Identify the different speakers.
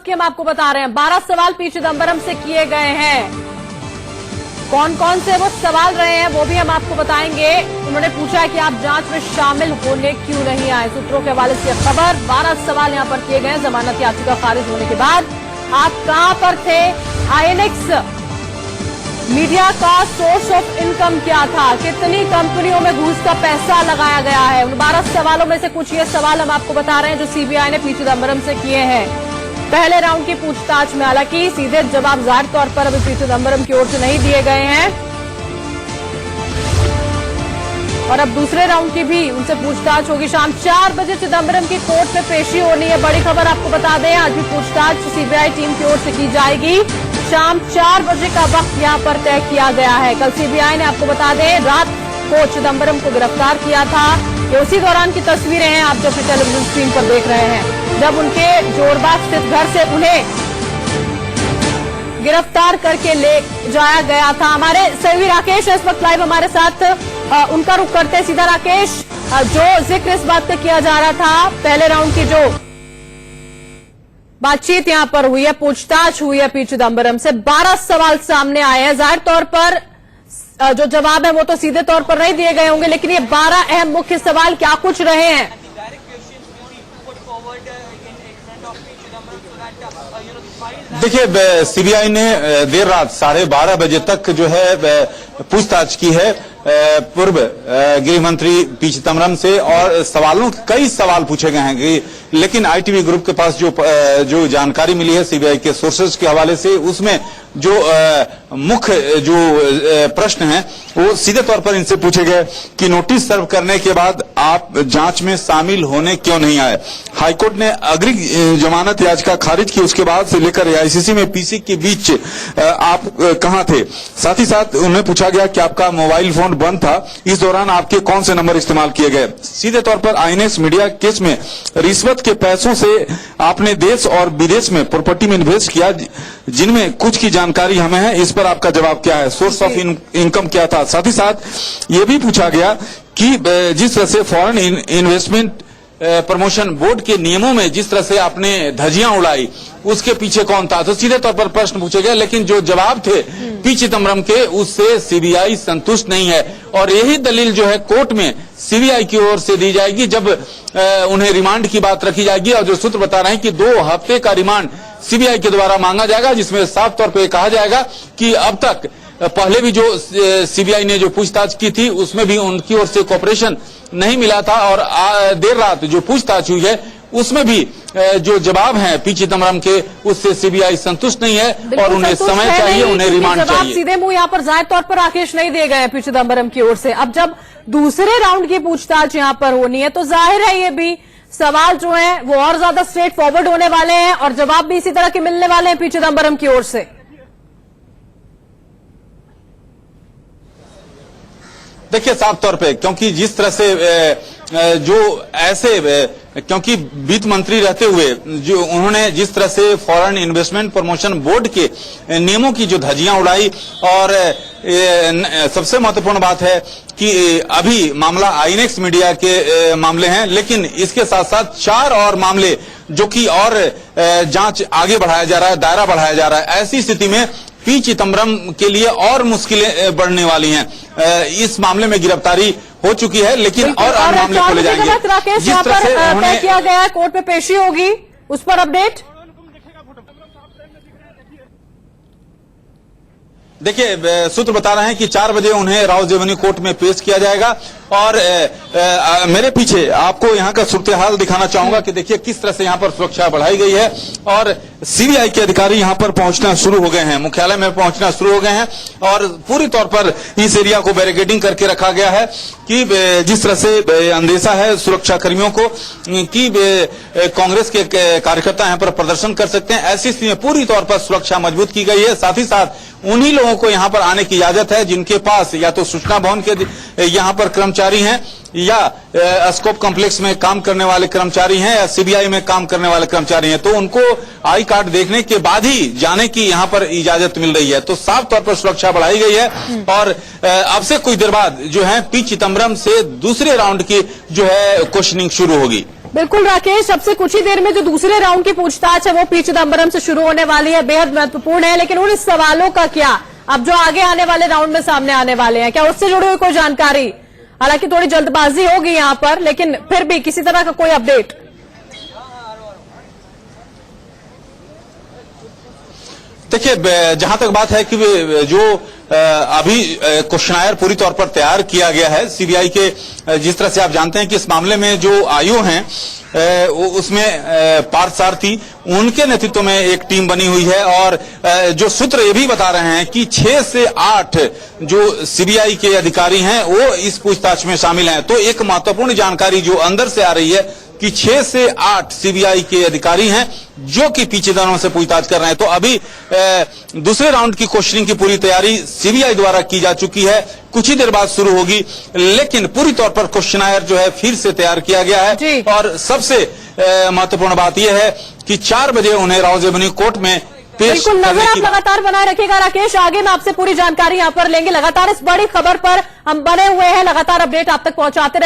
Speaker 1: के हम आपको बता रहे हैं। 12 सवाल पी चिदम्बरम से किए गए हैं। कौन कौन से वो सवाल रहे हैं वो भी हम आपको बताएंगे। उन्होंने पूछा है कि आप जांच में शामिल होने क्यों नहीं आए। सूत्रों के हवाले से खबर, 12 सवाल यहां पर किए गए। जमानत याचिका खारिज होने के बाद आप कहां पर थे? आईएनएक्स मीडिया का सोर्स ऑफ इनकम क्या था? कितनी कंपनियों में घूस का पैसा लगाया गया है? उन 12 सवालों में से कुछ ये सवाल हम आपको बता रहे हैं जो सीबीआई ने पी चिदम्बरम से किए हैं। पहले राउंड की पूछताछ में हालांकि सीधे जवाब जाहिर तौर पर अभी पी चिदम्बरम की ओर से नहीं दिए गए हैं और अब दूसरे राउंड की भी उनसे पूछताछ होगी। शाम 4 बजे चिदम्बरम की कोर्ट में पेशी होनी है। बड़ी खबर आपको बता दें, आज भी पूछताछ सीबीआई टीम की ओर से की जाएगी। शाम 4 बजे का वक्त यहां पर तय किया गया है। कल सीबीआई ने आपको बता दें रात को चिदम्बरम को गिरफ्तार किया था। ये उसी दौरान की तस्वीरें हैं आप जो टेलीविजन स्क्रीन पर देख रहे हैं, जब उनके जोरबाग स्थित घर से उन्हें गिरफ्तार करके ले जाया गया था। हमारे सहयोगी राकेश इस वक्त लाइव हमारे साथ, उनका रुख करते हैं सीधा। राकेश, जो जिक्र इस बात पे किया जा रहा था, पहले राउंड की जो बातचीत यहां पर हुई है, पूछताछ हुई है पी चिदम्बरम से, 12 सवाल सामने आए हैं। जाहिर तौर पर जो जवाब है वो तो सीधे तौर पर नहीं दिए गए होंगे, लेकिन ये 12 अहम मुख्य सवाल क्या कुछ रहे हैं?
Speaker 2: देखिए, सीबीआई ने देर रात 12:30 बजे तक जो है पूछताछ की है पूर्व गृह मंत्री पी चिदम्बरम से और कई सवाल पूछे गए हैं। लेकिन आईटीवी ग्रुप के पास जो जानकारी मिली है सीबीआई के सोर्सेज के हवाले से, उसमें जो मुख्य जो प्रश्न हैं वो सीधे तौर पर इनसे पूछे गए कि नोटिस सर्व करने के बाद आप जांच में शामिल होने क्यों नहीं आए। हाईकोर्ट ने अग्रिम जमानत याचिका खारिज की, उसके बाद से लेकर एआईसीसी में पीसी के बीच आप कहां थे। साथ ही साथ उन्हें पूछा गया कि आपका मोबाइल फोन बंद था, इस दौरान आपके कौन से नंबर इस्तेमाल किए गए। सीधे तौर पर आईएनएक्स मीडिया केस में रिश्वत के पैसों से आपने देश और विदेश में प्रॉपर्टी में इन्वेस्ट किया, जिनमें कुछ की जानकारी हमें है, इस पर आपका जवाब क्या है? सोर्स ऑफ इनकम क्या था? साथ ही साथ ये भी पूछा गया कि जिस तरह से फॉरेन इन्वेस्टमेंट प्रमोशन बोर्ड के नियमों में जिस तरह से आपने धज्जियां उड़ाई, उसके पीछे कौन था। तो सीधे तौर पर प्रश्न पूछे गए, लेकिन जो जवाब थे पी चिदम्बरम के, उससे सीबीआई संतुष्ट नहीं है और यही दलील जो है कोर्ट में सीबीआई की ओर से दी जाएगी जब उन्हें रिमांड की बात रखी जाएगी। और जो सूत्र बता रहे हैं कि 2 हफ्ते का रिमांड सीबीआई के द्वारा मांगा जाएगा, जिसमें साफ तौर पर कहा जाएगा कि अब तक पहले भी जो सीबीआई ने जो पूछताछ की थी उसमें भी उनकी ओर से कोऑपरेशन नहीं मिला था और देर रात जो पूछताछ हुई है उसमें भी जो जवाब है पी चिदम्बरम के, उससे सीबीआई संतुष्ट नहीं है और उन्हें समय चाहिए, उन्हें रिमांड चाहिए।
Speaker 1: सीधे मुंह यहाँ पर जाहिर तौर पर राकेश नहीं दिए गए पी चिदम्बरम की ओर से। अब जब दूसरे राउंड की पूछताछ यहाँ पर होनी है तो जाहिर है ये भी सवाल जो है वो और ज्यादा स्ट्रेट फॉरवर्ड होने वाले हैं और जवाब भी इसी तरह के मिलने वाले हैं पी चिदम्बरम की ओर से।
Speaker 2: देखिए, साफ तौर पे क्योंकि जिस तरह से जो ऐसे क्योंकि वित्त मंत्री रहते हुए जो उन्होंने जिस तरह से फॉरेन इन्वेस्टमेंट प्रमोशन बोर्ड के नियमों की जो धज्जियां उड़ाई और सबसे महत्वपूर्ण बात है कि अभी मामला आईएनएक्स मीडिया के मामले हैं, लेकिन इसके साथ साथ 4 और मामले जो कि और जांच आगे बढ़ाया जा रहा है, दायरा बढ़ाया जा रहा है। ऐसी स्थिति में पी चिदम्बरम के लिए और मुश्किलें बढ़ने वाली हैं। इस मामले में गिरफ्तारी हो चुकी है, लेकिन और मामले खोले जाएंगे।
Speaker 1: जिस तरह से तय किया गया है कोर्ट में पेशी होगी, उस पर अपडेट।
Speaker 2: देखिए, सूत्र बता रहे हैं कि 4 बजे उन्हें राउज एवेन्यू कोर्ट में पेश किया जाएगा और मेरे पीछे आपको यहाँ का सूरत हाल दिखाना चाहूंगा कि देखिए किस तरह से यहाँ पर सुरक्षा बढ़ाई गई है और सीबीआई के अधिकारी यहाँ पर पहुंचना शुरू हो गए हैं, मुख्यालय में पहुंचना शुरू हो गए हैं और पूरी तौर पर इस एरिया को बैरिकेडिंग करके रखा गया है कि जिस तरह से अंदेशा है सुरक्षा कर्मियों को कि कांग्रेस के कार्यकर्ता यहाँ पर प्रदर्शन कर सकते हैं। ऐसी स्थिति में पूरी तौर पर सुरक्षा मजबूत की गई है। साथ ही साथ उन्हीं लोगों को यहाँ पर आने की इजाजत है जिनके पास या तो सूचना भवन के यहाँ पर कर्मचारी हैं या स्कोप कॉम्प्लेक्स में काम करने वाले कर्मचारी हैं या सीबीआई में काम करने वाले कर्मचारी हैं, तो उनको आई कार्ड देखने के बाद ही जाने की यहाँ पर इजाजत मिल रही है। तो साफ तौर पर सुरक्षा बढ़ाई गई है और अब से कुछ देर बाद जो है पी चिदम्बरम से दूसरे राउंड की जो है क्वेश्चनिंग शुरू होगी।
Speaker 1: बिल्कुल राकेश, सबसे कुछ ही देर में जो दूसरे राउंड की पूछताछ है वो पी चिदम्बरम से शुरू होने वाली है, बेहद महत्वपूर्ण है। लेकिन उन सवालों का क्या अब जो आगे आने वाले राउंड में सामने आने वाले हैं, क्या उससे जुड़ी हुई कोई जानकारी? हालांकि थोड़ी जल्दबाजी होगी यहां पर, लेकिन फिर भी किसी तरह का कोई अपडेट?
Speaker 2: देखिए, जहां तक बात है कि जो अभी क्वेश्चनायर पूरी तौर पर तैयार किया गया है सीबीआई के, जिस तरह से आप जानते हैं कि इस मामले में जो आयु हैं उसमें पार्थ सारथी, उनके नेतृत्व में एक टीम बनी हुई है। और जो सूत्र ये भी बता रहे हैं कि 6 से 8 जो सीबीआई के अधिकारी हैं वो इस पूछताछ में शामिल हैं। तो एक महत्वपूर्ण जानकारी जो अंदर से आ रही है कि 6 से 8 सीबीआई के अधिकारी हैं जो कि पी चिदम्बरम से पूछताछ कर रहे हैं। तो अभी दूसरे राउंड की क्वेश्चनिंग की पूरी तैयारी सीबीआई द्वारा की जा चुकी है, कुछ ही देर बाद शुरू होगी। लेकिन पूरी तौर पर क्वेश्चनायर जो है फिर से तैयार किया गया है। और सबसे महत्वपूर्ण बात यह है कि 4 बजे उन्हें रावजेबनी कोर्ट में पेश
Speaker 1: बिल्कुल नजर आप लगातार बनाए रखिएगा राकेश, आगे मैं आपसे पूरी जानकारी यहां पर लेंगे। लगातार इस बड़ी खबर पर हम बने हुए हैं, लगातार अपडेट आप तक पहुंचाते रहे।